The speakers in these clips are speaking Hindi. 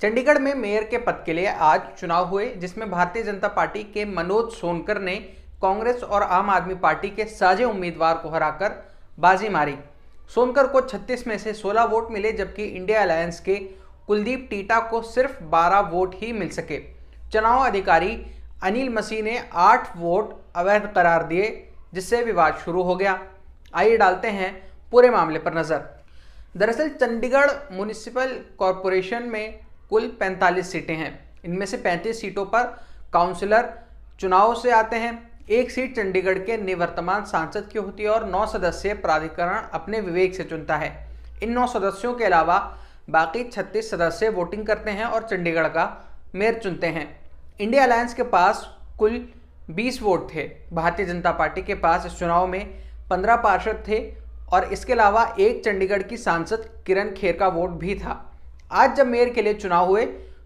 चंडीगढ़ में मेयर के पद के लिए आज चुनाव हुए, जिसमें भारतीय जनता पार्टी के मनोज सोनकर ने कांग्रेस और आम आदमी पार्टी के साझे उम्मीदवार को हराकर बाजी मारी। सोनकर को 36 में से 16 वोट मिले, जबकि इंडिया अलायंस के कुलदीप टीटा को सिर्फ 12 वोट ही मिल सके। चुनाव अधिकारी अनिल मसीह ने 8 वोट अवैध करार दिए, जिससे विवाद शुरू हो गया। आइए डालते हैं पूरे मामले पर नजर। दरअसल चंडीगढ़ म्युनिसिपल कॉरपोरेशन में कुल 45 सीटें हैं। इनमें से 35 सीटों पर काउंसलर चुनाव से आते हैं। एक सीट चंडीगढ़ के निवर्तमान सांसद की होती है और 9 सदस्यीय प्राधिकरण अपने विवेक से चुनता है। इन 9 सदस्यों के अलावा बाकी 36 सदस्य वोटिंग करते हैं और चंडीगढ़ का मेयर चुनते हैं। इंडिया अलायंस के पास कुल 20 वोट थे। भारतीय जनता पार्टी के पास इस चुनाव में 15 पार्षद थे और इसके अलावा एक चंडीगढ़ की सांसद किरण खेर का वोट भी था। आज जब मेयर के लिए चुनाव हुए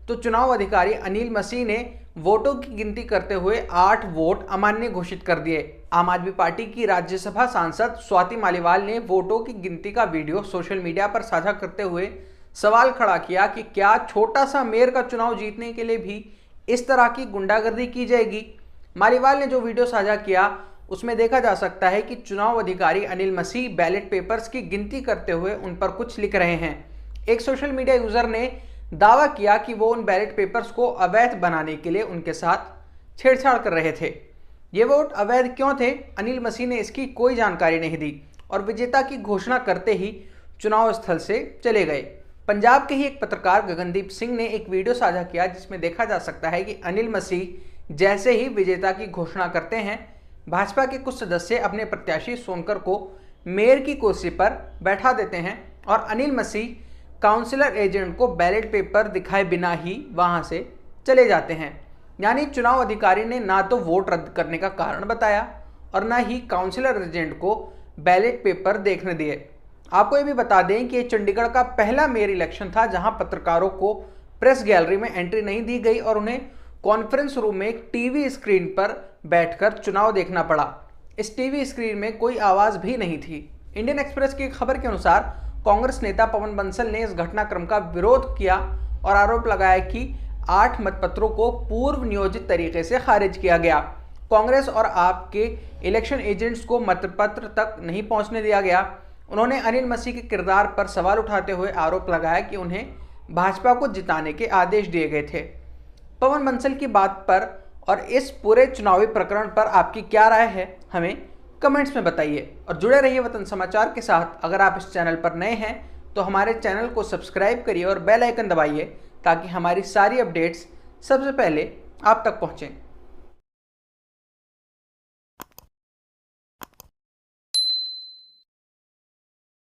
तो चुनाव अधिकारी अनिल मसीह ने वोटों की गिनती करते हुए 8 वोट अमान्य घोषित कर दिए। आम आदमी पार्टी की राज्यसभा सांसद स्वाति मालीवाल ने वोटों की गिनती का वीडियो सोशल मीडिया पर साझा करते हुए सवाल खड़ा किया कि क्या छोटा सा मेयर का चुनाव जीतने के लिए भी इस तरह की गुंडागर्दी की जाएगी। मालीवाल ने जो वीडियो साझा किया उसमें देखा जा सकता है कि चुनाव अधिकारी अनिल मसीह बैलेट पेपर्स की गिनती करते हुए उन पर कुछ लिख रहे हैं। एक सोशल मीडिया यूजर ने दावा किया कि वो उन बैलेट पेपर्स को अवैध बनाने के लिए उनके साथ छेड़छाड़ कर रहे थे। ये वोट अवैध क्यों थे, अनिल मसीह ने इसकी कोई जानकारी नहीं दी और विजेता की घोषणा करते ही चुनाव स्थल से चले गए। पंजाब के ही एक पत्रकार गगनदीप सिंह ने एक वीडियो साझा किया, जिसमें देखा जा सकता है कि अनिल मसीह जैसे ही विजेता की घोषणा करते हैं, भाजपा के कुछ सदस्य अपने प्रत्याशी सोनकर को मेयर की कुर्सी पर बैठा देते हैं और अनिल मसीह काउंसिलर एजेंट को बैलेट पेपर दिखाए बिना ही वहां से चले जाते हैं। यानी चुनाव अधिकारी ने ना तो वोट रद्द करने का कारण बताया और ना ही काउंसिलर एजेंट को बैलेट पेपर देखने दिए। आपको ये भी बता दें कि ये चंडीगढ़ का पहला मेयर इलेक्शन था जहां पत्रकारों को प्रेस गैलरी में एंट्री नहीं दी गई और उन्हें कॉन्फ्रेंस रूम में एक टीवी स्क्रीन पर बैठकर चुनाव देखना पड़ा। इस टीवी स्क्रीन में कोई आवाज भी नहीं थी। इंडियन एक्सप्रेस की खबर के अनुसार कांग्रेस नेता पवन बंसल ने इस घटनाक्रम का विरोध किया और आरोप लगाया कि 8 मतपत्रों को पूर्व नियोजित तरीके से खारिज किया गया। कांग्रेस और आप के इलेक्शन एजेंट्स को मतपत्र तक नहीं पहुंचने दिया गया। उन्होंने अनिल मसीह के किरदार पर सवाल उठाते हुए आरोप लगाया कि उन्हें भाजपा को जिताने के आदेश दिए गए थे। पवन बंसल की बात पर और इस पूरे चुनावी प्रकरण पर आपकी क्या राय है, हमें कमेंट्स में बताइए और जुड़े रहिए वतन समाचार के साथ। अगर आप इस चैनल पर नए हैं तो हमारे चैनल को सब्सक्राइब करिए और बेल आइकन दबाइए ताकि हमारी सारी अपडेट्स सबसे पहले आप तक पहुंचें।